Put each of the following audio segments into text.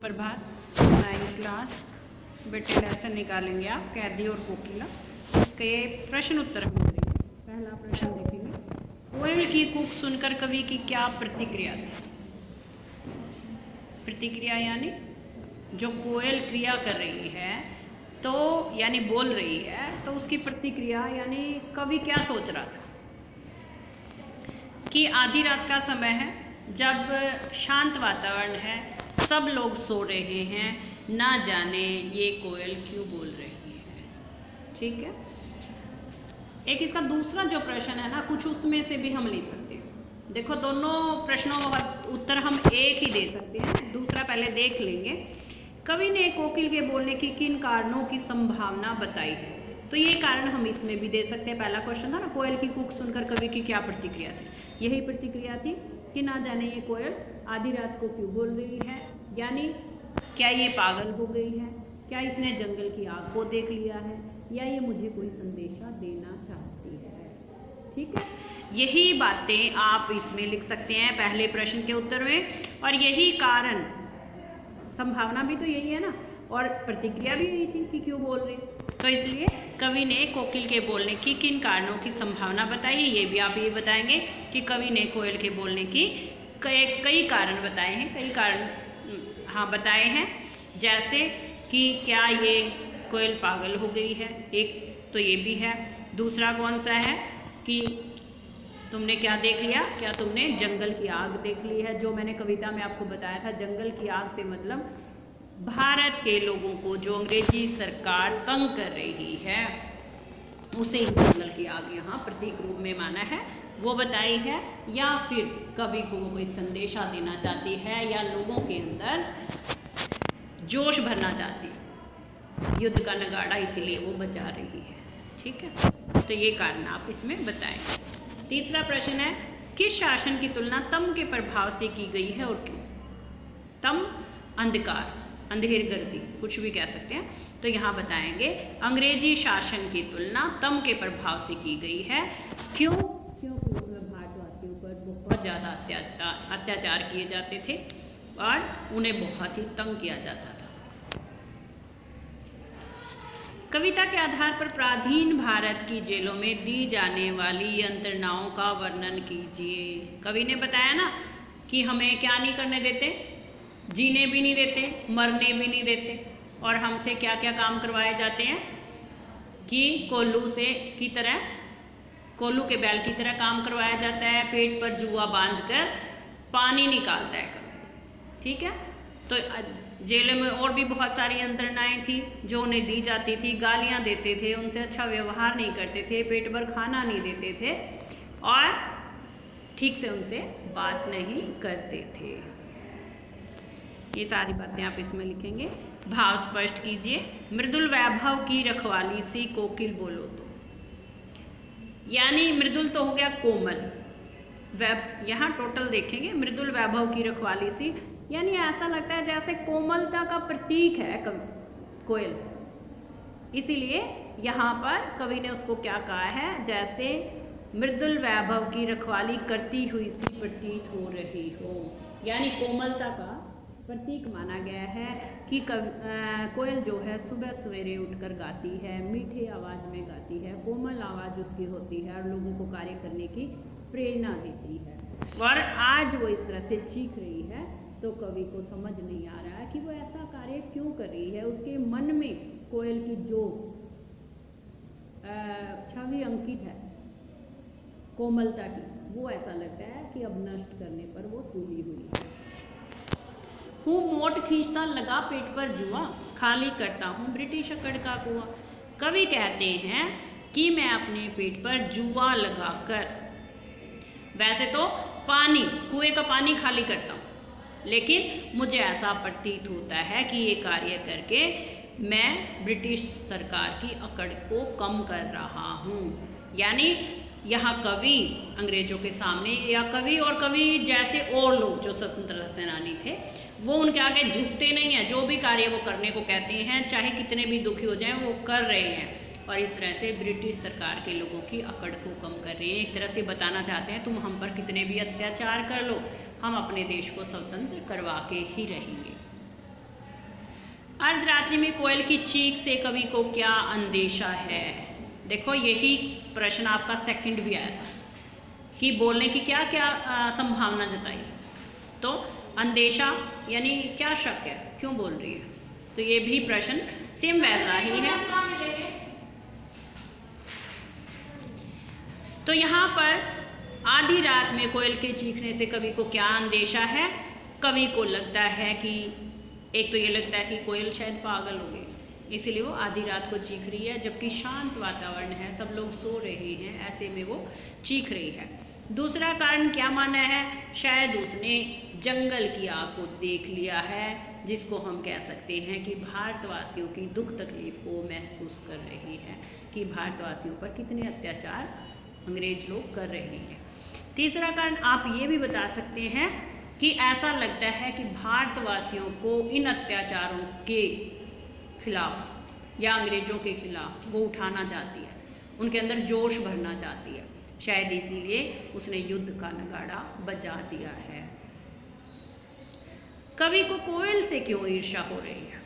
प्रभात 9th class बेटे lesson निकालेंगे आप कैदी और कोकिला के प्रश्न उत्तर हम करेंगे। पहला प्रश्न देखेंगे, कोयल की कूक सुनकर कवि की क्या प्रतिक्रिया थी। प्रतिक्रिया यानी जो कोयल क्रिया कर रही है तो यानी बोल रही है तो उसकी प्रतिक्रिया यानी कवि क्या सोच रहा था कि आधी रात का समय है, जब शांत वातावरण है, सब लोग सो रहे हैं, ना जाने ये कोयल क्यों बोल रही है। ठीक है, एक इसका दूसरा जो प्रश्न है ना, कुछ उसमें से भी हम ले सकते हैं। देखो दोनों प्रश्नों का उत्तर हम एक ही दे सकते हैं, दूसरा पहले देख लेंगे। कवि ने कोकिल के बोलने की किन कारणों की संभावना बताई है, तो ये कारण हम इसमें भी दे सकते हैं। पहला क्वेश्चन था ना, कोयल की कूक सुनकर कवि की क्या प्रतिक्रिया थी, यही प्रतिक्रिया थी कि ना जाने ये कोयल आधी रात को क्यों बोल रही है, यानी क्या ये पागल हो गई है, क्या इसने जंगल की आग को देख लिया है, या ये मुझे कोई संदेशा देना चाहती है। ठीक है, यही बातें आप इसमें लिख सकते हैं पहले प्रश्न के उत्तर में, और यही कारण, संभावना भी तो यही है ना, और प्रतिक्रिया भी यही थी कि क्यों बोल रही। तो इसलिए कवि ने कोकिल के बोलने की किन कारणों की संभावना बताई है, ये भी आप ये बताएंगे कि कवि ने कोयल के बोलने की कई कारण बताए हैं, कई कारण हाँ बताए हैं। जैसे कि क्या ये कोयल पागल हो गई है, एक तो ये भी है। दूसरा कौन सा है कि तुमने क्या देख लिया, क्या तुमने जंगल की आग देख ली है। जो मैंने कविता में आपको बताया था, जंगल की आग से मतलब भारत के लोगों को जो अंग्रेजी सरकार तंग कर रही है, उसे जंगल की आग यहाँ प्रतीक रूप में माना है, वो बताई है। या फिर कवि को वो कोई संदेशा देना चाहती है, या लोगों के अंदर जोश भरना चाहती है, युद्ध का नगाड़ा इसीलिए वो बजा रही है। ठीक है, तो ये कारण आप इसमें बताएं। तीसरा प्रश्न है, किस शासन की तुलना तम के प्रभाव से की गई है और क्यों। तम अंधकार, अंधेर गर्दी, कुछ भी कह सकते हैं। तो यहाँ बताएंगे अंग्रेजी शासन की तुलना तम के प्रभाव से की गई है। क्यों? क्योंकि उसमें भारतवासियों पर बहुत ज़्यादा अत्याचार किए जाते थे और उन्हें बहुत ही तंग किया जाता था। कविता के आधार पर प्राचीन भारत की जेलों में दी जाने वाली यंत्रणाओं का वर्णन कीजिए। कवि ने बताया ना कि हमें क्या नहीं करने देते, जीने भी नहीं देते, मरने भी नहीं देते, और हमसे क्या क्या काम करवाए जाते हैं कि कोल्लू से की तरह, कोल्लू के बैल की तरह काम करवाया जाता है, पेट पर जुआ बांधकर पानी निकालता है कभी। ठीक है, तो जेल में और भी बहुत सारी यंत्रणाएं थी जो उन्हें दी जाती थी। गालियां देते थे, उनसे अच्छा व्यवहार नहीं करते थे, पेट भर खाना नहीं देते थे, और ठीक से उनसे बात नहीं करते थे। ये सारी बातें आप इसमें लिखेंगे। भाव स्पष्ट कीजिए। मृदुल वैभव की रखवाली सी कोकिल बोलो तो, यानी मृदुल तो हो गया कोमल, यहाँ टोटल देखेंगे, मृदुल वैभव की रखवाली सी, यानी ऐसा लगता है जैसे कोमलता का प्रतीक है कोयल, इसीलिए यहाँ पर कवि ने उसको क्या कहा है, जैसे मृदुल वैभव की रखवाली करती हुई सी प्रतीत हो रही हो, यानी कोमलता का प्रतीक माना गया है कि कोयल जो है सुबह सवेरे उठकर गाती है, मीठे आवाज़ में गाती है, कोमल आवाज़ उसकी होती है और लोगों को कार्य करने की प्रेरणा देती है। और आज वो इस तरह से चीख रही है तो कवि को समझ नहीं आ रहा है कि वो ऐसा कार्य क्यों कर रही है। उसके मन में कोयल की जो छवि अंकित है कोमलता की, वो ऐसा लगता है कि अब नष्ट करने पर वो तुली हुई है। हूँ मोट खींचता लगा पेट पर जुआ, खाली करता हूँ ब्रिटिश अकड़ का कुआं। कवि कहते हैं कि मैं अपने पेट पर जुआ लगाकर, वैसे तो पानी, कुएं का पानी खाली करता हूँ, लेकिन मुझे ऐसा प्रतीत होता है कि ये कार्य करके मैं ब्रिटिश सरकार की अकड़ को कम कर रहा हूँ। यानी यहाँ कवि अंग्रेजों के सामने, या कवि और कवि जैसे और लोग जो स्वतंत्रता सेनानी थे, वो उनके आगे झुकते नहीं हैं। जो भी कार्य वो करने को कहते हैं, चाहे कितने भी दुखी हो जाएं, वो कर रहे हैं, और इस तरह से ब्रिटिश सरकार के लोगों की अकड़ को कम कर रहे हैं। एक तरह से बताना चाहते हैं तुम हम पर कितने भी अत्याचार कर लो, हम अपने देश को स्वतंत्र करवा के ही रहेंगे। अर्धरात्रि में कोयल की चीख से कवि को क्या अंदेशा है। देखो यही प्रश्न आपका सेकंड भी आया था कि बोलने की क्या क्या संभावना जताई। तो अंदेशा यानी क्या शक है, क्यों बोल रही है, तो ये भी प्रश्न सेम वैसा ही है। तो यहाँ पर आधी रात में कोयल के चीखने से कवि को क्या अंदेशा है। कवि को लगता है कि एक तो ये लगता है कि कोयल शायद पागल हो गई, इसीलिए वो आधी रात को चीख रही है, जबकि शांत वातावरण है, सब लोग सो रहे हैं, ऐसे में वो चीख रही है। दूसरा कारण क्या माना है, शायद उसने जंगल की आग को देख लिया है, जिसको हम कह सकते हैं कि भारतवासियों की दुख तकलीफ को महसूस कर रही है कि भारतवासियों पर कितने अत्याचार अंग्रेज लोग कर रहे हैं। तीसरा कारण आप ये भी बता सकते हैं कि ऐसा लगता है कि भारतवासियों को इन अत्याचारों के खिलाफ या अंग्रेज़ों के खिलाफ वो उठाना चाहती है, उनके अंदर जोश भरना चाहती है, शायद इसीलिए उसने युद्ध का नगाड़ा बजा दिया है। कवि को कोयल से क्यों ईर्ष्या हो रही है।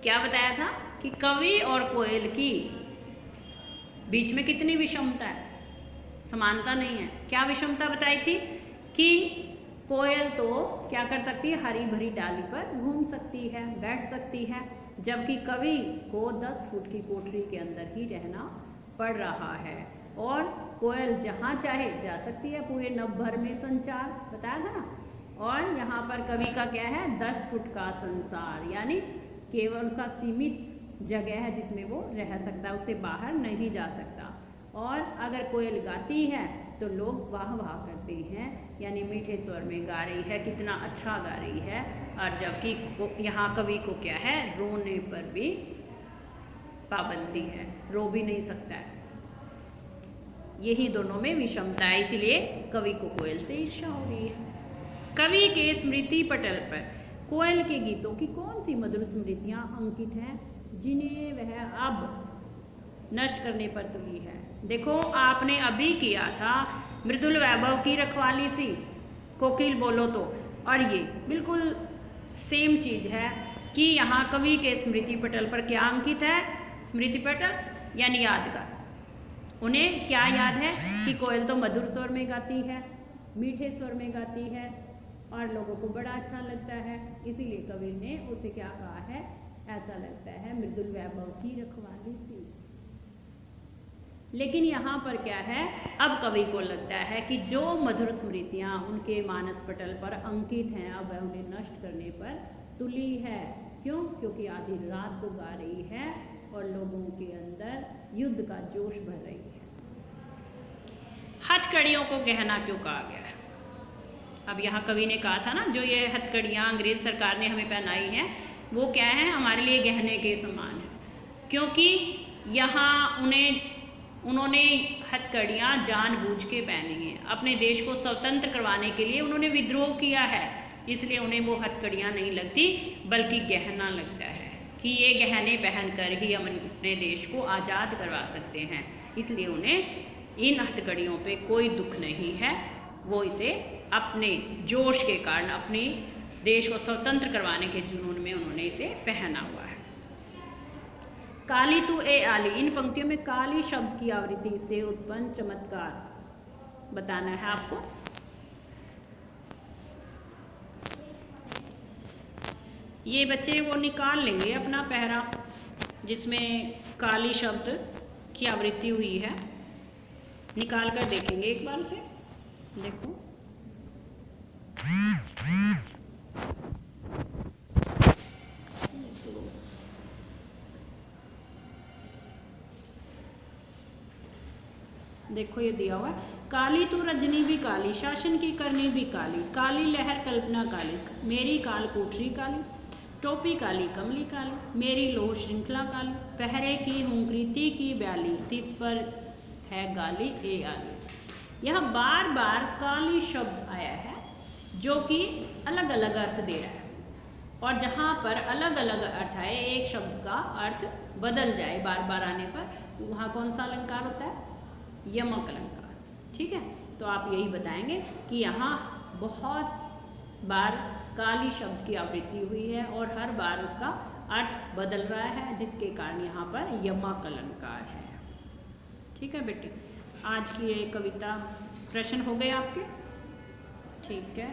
क्या बताया था कि कवि और कोयल की बीच में कितनी विषमता है, समानता नहीं है। क्या विषमता बताई थी कि कोयल तो क्या कर सकती है, हरी भरी डाली पर घूम सकती है, बैठ सकती है, जबकि कवि को 10 फुट की कोठरी के अंदर ही रहना पड़ रहा है। और कोयल जहाँ चाहे जा सकती है, पूरे नभ भर में संचार बताया था ना। और यहाँ पर कवि का क्या है, 10 फुट का संसार, यानी केवल उसका सीमित जगह है जिसमें वो रह सकता है, उससे बाहर नहीं जा सकता। और अगर कोयल गाती है तो लोग वाह वाह करते हैं, यानी मीठे स्वर में गा रही है, कितना अच्छा गा रही है। और जबकि यहाँ कवि को क्या है, रोने पर भी पाबंदी है, रो भी नहीं सकता है। यही दोनों में विषमता है, इसलिए कवि को कोयल से ईर्ष्या हो रही है। कवि के स्मृति पटल पर कोयल के गीतों की कौन सी मधुर स्मृतियाँ अंकित हैं, जिन्हें वह अब नष्ट करने पर तुली है। देखो आपने अभी किया था मृदुल वैभव की रखवाली सी, कोकिल बोलो तो, और ये बिल्कुल सेम चीज़ है कि यहाँ कवि के स्मृति पटल पर क्या अंकित है, स्मृति पटल यानी यादगार। उन्हें क्या याद है कि कोयल तो मधुर स्वर में गाती है, मीठे स्वर में गाती है और लोगों को बड़ा अच्छा लगता है, इसीलिए कवि ने उसे क्या कहा है, ऐसा लगता है मृदुल वैभव की रखवाली सी। लेकिन यहाँ पर क्या है, अब कवि को लगता है कि जो मधुर स्मृतियाँ उनके मानस पटल पर अंकित हैं, अब वह उन्हें नष्ट करने पर तुली है। क्यों? क्योंकि आधी रात को गा रही है और लोगों के अंदर युद्ध का जोश भर रही है। हथकड़ियों को गहना क्यों कहा गया है। अब यहाँ कवि ने कहा था ना, जो ये हथकड़ियाँ अंग्रेज सरकार ने हमें पहनाई हैं, वो क्या है, हमारे लिए गहने के समान है, क्योंकि यहाँ उन्होंने हथकड़ियाँ जानबूझ के पहनी हैं। अपने देश को स्वतंत्र करवाने के लिए उन्होंने विद्रोह किया है, इसलिए उन्हें वो हथकड़ियाँ नहीं लगती बल्कि गहना लगता है कि ये गहने पहनकर ही हम अपने देश को आज़ाद करवा सकते हैं। इसलिए उन्हें इन हथकड़ियों पे कोई दुख नहीं है, वो इसे अपने जोश के कारण, अपने देश को स्वतंत्र करवाने के जुनून में उन्होंने इसे पहना हुआ है। काली तू ए आली, इन पंक्तियों में काली शब्द की आवृत्ति से उत्पन्न चमत्कार बताना है आपको। ये बच्चे वो निकाल लेंगे अपना पहरा जिसमें काली शब्द की आवृत्ति हुई है, निकाल कर देखेंगे एक बार से। देखो देखो ये दिया हुआ है, काली तू रजनी भी काली, शासन की करनी भी काली, काली लहर कल्पना काली, मेरी काल कोठरी काली, टोपी काली कमली काली, मेरी लोह श्रृंखला काली, पहरे की हूँ कृति की ब्याली, तिस पर है गाली ए आली। यह बार बार काली शब्द आया है जो कि अलग अलग अर्थ दे रहा है, और जहाँ पर अलग अलग अर्थ आए, एक शब्द का अर्थ बदल जाए बार बार आने पर, वहाँ कौन सा अलंकार होता है, यमक अलंकार। ठीक है, तो आप यही बताएंगे कि यहाँ बहुत बार काली शब्द की आवृत्ति हुई है और हर बार उसका अर्थ बदल रहा है, जिसके कारण यहाँ पर यमक अलंकार है। ठीक है बेटे, आज की ये कविता प्रश्न हो गए आपके? ठीक है।